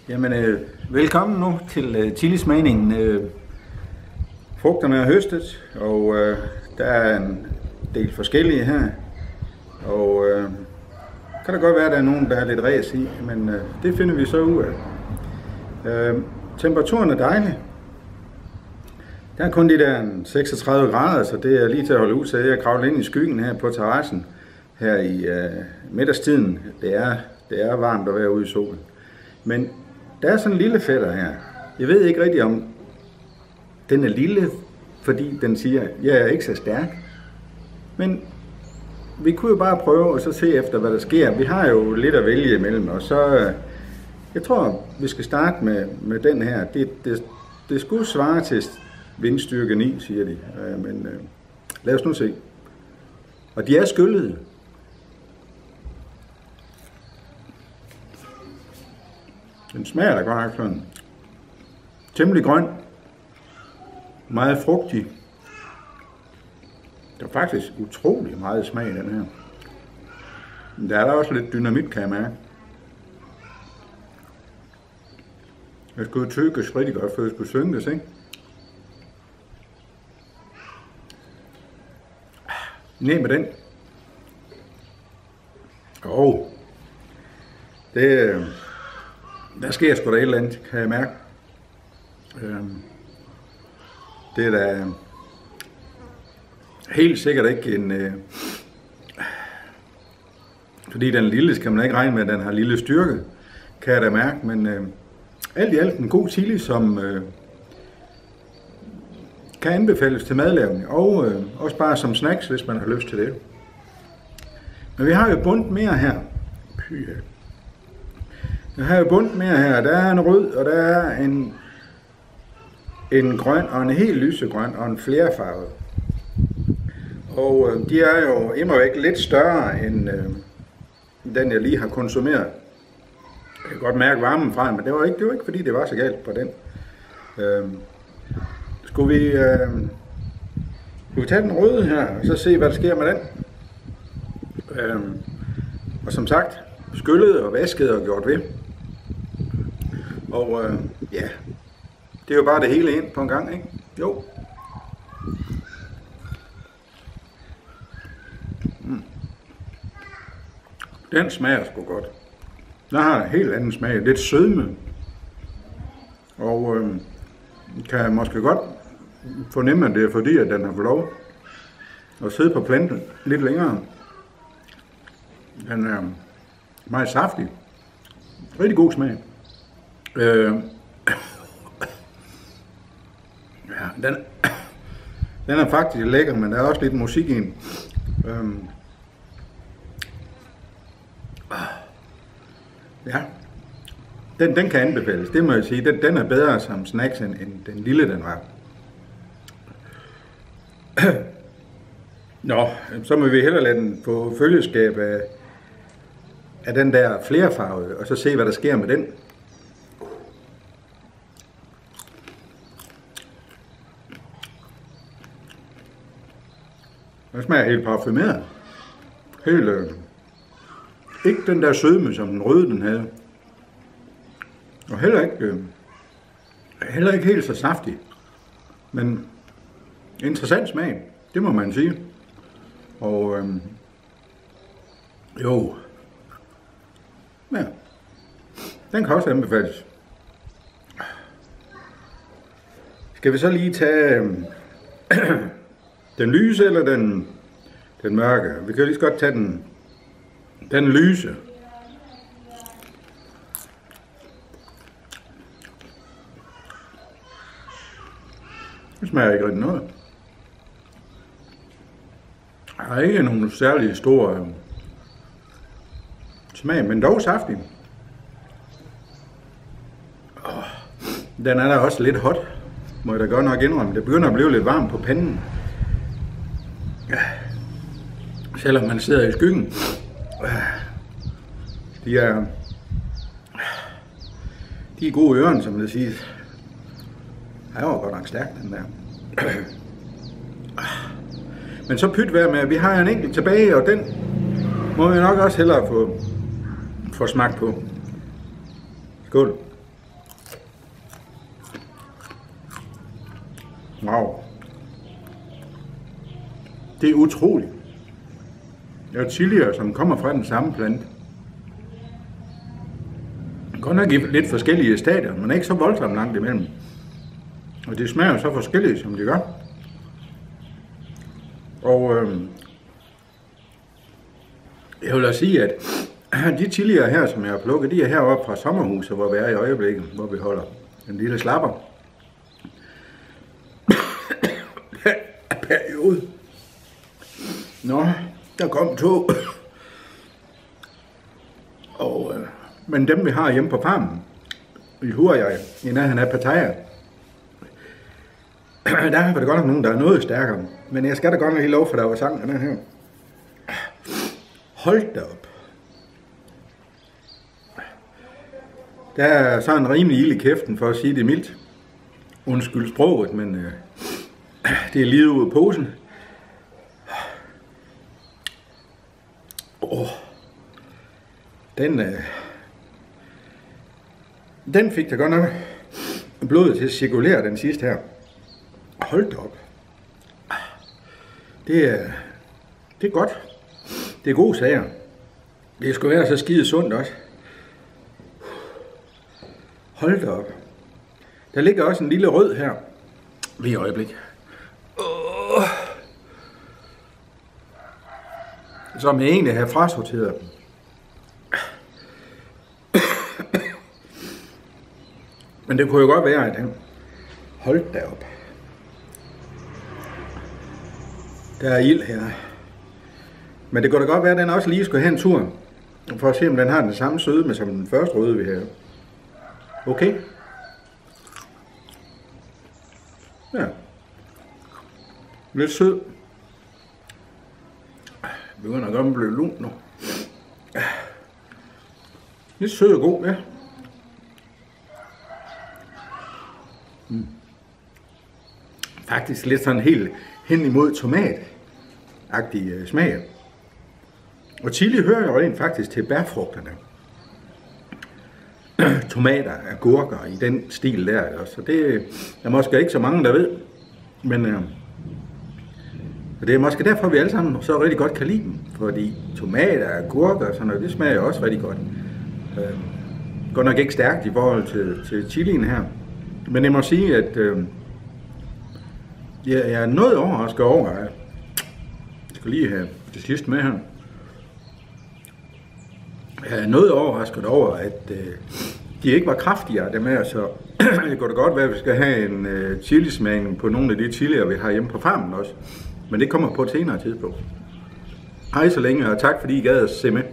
Jamen, velkommen nu til chilismagningen. Frugterne er høstet, og der er en del forskellige her. Og kan det godt være, at der er nogen, der er lidt ræs i, men det finder vi så ud af. Temperaturen er dejlig. Der er kun de der 36 grader, så det er lige til at holde ud, så jeg kravler ind i skyggen her på terrassen her i middagstiden. Det er varmt at være ude i solen. Men der er sådan en lille fætter her. Jeg ved ikke rigtig om den er lille, fordi den siger, jeg er ikke så stærk. Men vi kunne jo bare prøve og så se efter, hvad der sker. Vi har jo lidt at vælge imellem, og så jeg tror, vi skal starte med den her. Det skulle svare til vindstyrke 9, siger de. Men lad os nu se. Og de er skyllede. Den smager da godt nok sådan temmelig grøn, meget frugtig. Der er faktisk utrolig meget smag i den her. Men der er der også lidt dynamit, kan jeg mærke. Jeg skulle jo tykkes rigtig godt, før jeg skulle synges, ikke? Ned med den. Der sker sgu da et eller andet, kan jeg mærke. Det er da helt sikkert ikke en... fordi den lille, skal man ikke regne med, at den har lille styrke, kan jeg da mærke. Men alt i alt en god chili, som kan anbefales til madlavning. Og også bare som snacks, hvis man har lyst til det. Men vi har jo bundt mere her. Jeg har jo bundt mere her. Der er en rød, og der er en grøn, og en helt lysegrøn, og en flerfarvet. Og de er jo immervæk lidt større end den, jeg lige har konsumeret. Jeg kan godt mærke varmen fra, men det var ikke fordi det var så galt på den. Skulle vi tage den røde her, og så se, hvad der sker med den. Og som sagt, skyllet og vasket og gjort ved. Og ja, det er jo bare det hele ind på en gang, ikke? Jo. Den smager sgu godt. Den har en helt anden smag, lidt sødme. Og kan måske godt fornemme, at det er fordi, at den har fået lov at sidde på planten lidt længere. Den er meget saftig. Rigtig god smag. Ja, den er faktisk lækker, men der er også lidt musik i den. Ja, den kan anbefales, det må jeg sige. Den er bedre som snacks end den lille den var. Nå, så må vi hellere lade den få følgeskab af den der flerfarvede, og så se hvad der sker med den. Den smager helt parfumeret. Helt ikke den der sødme, som den røde den havde. Og heller ikke helt så saftig. Men interessant smag, det må man sige. Og jo. Ja. Den kan også anbefales. Skal vi så lige tage den lyse eller den mørke? Vi kan lige så godt tage den lyse. Det smager ikke rigtig noget. Der er ikke nogen særlig stor smag, men dog saftig. Den er da også lidt hot, må jeg da godt nok indrømme. Det begynder at blive lidt varmt på panden. Selvom man sidder i skyggen. De er gode ørerne, som det siger. Det var godt nok stærkt, den der. Men så pyt være med, at vi har en enkelt tilbage, og den må vi nok også hellere få smagt på. Skål. Wow. Det er utroligt. Det er chilier, som kommer fra den samme plante. Godt nok i lidt forskellige stadier, men ikke så voldsomt langt imellem. Og det smager så forskelligt, som det gør. Og jeg vil også sige, at de chilier her, som jeg har plukket, de er heroppe fra sommerhuset, hvor vi er i øjeblikket, hvor vi holder en lille slapper. Periode. Nå, der kom 2. Og, men dem vi har hjemme på farmen, i Huayai, i nærheden af Pattaya, der var det godt nok nogen, der er noget stærkere. Men jeg skal da godt nok lige lov for, der var sang den her. Hold da op. Der er sådan en rimelig ild i kæften, for at sige det mildt. Undskyld sproget, men det er lige ud af posen. Den fik da godt nok blodet til at cirkulere, den sidste her. Hold da op. Det er godt. Det er gode sager. Det skulle være så skide sundt også. Hold da op. Der ligger også en lille rød her. Lige et øjeblik. Som jeg egentlig har frasorteret. Men det kunne jo godt være, at den... Hold da op. Der er ild her. Men det kunne da godt være, at den også lige skulle have en tur. For at se, om den har den samme sødme som den første røde, vi havde. Okay. Ja. Lidt sød. Vi begynder at gøre den blive lun nu. Lidt sød og god, ja. Faktisk lidt sådan helt hen imod tomat-agtig smag. Og chili hører jo rent faktisk til bærfrugterne. Tomater, agurker i den stil der. Så det er måske ikke så mange, der ved. Men det er måske derfor, vi alle sammen så rigtig godt kan lide dem. Fordi tomater, agurker og sådan noget, det smager også rigtig godt. Godt nok ikke stærkt i forhold til chilien her. Men jeg må sige, at jeg er noget overrasket over, at jeg skal lige have det sidste med her. Jeg er noget overrasket over, at de ikke var kraftigere, dem her, så det kunne da godt være, at vi skal have en chilismagning på nogle af de chilier, vi har hjemme på farmen også. Men det kommer på et senere tidspunkt. Hej så længe, og tak fordi I gad at se med.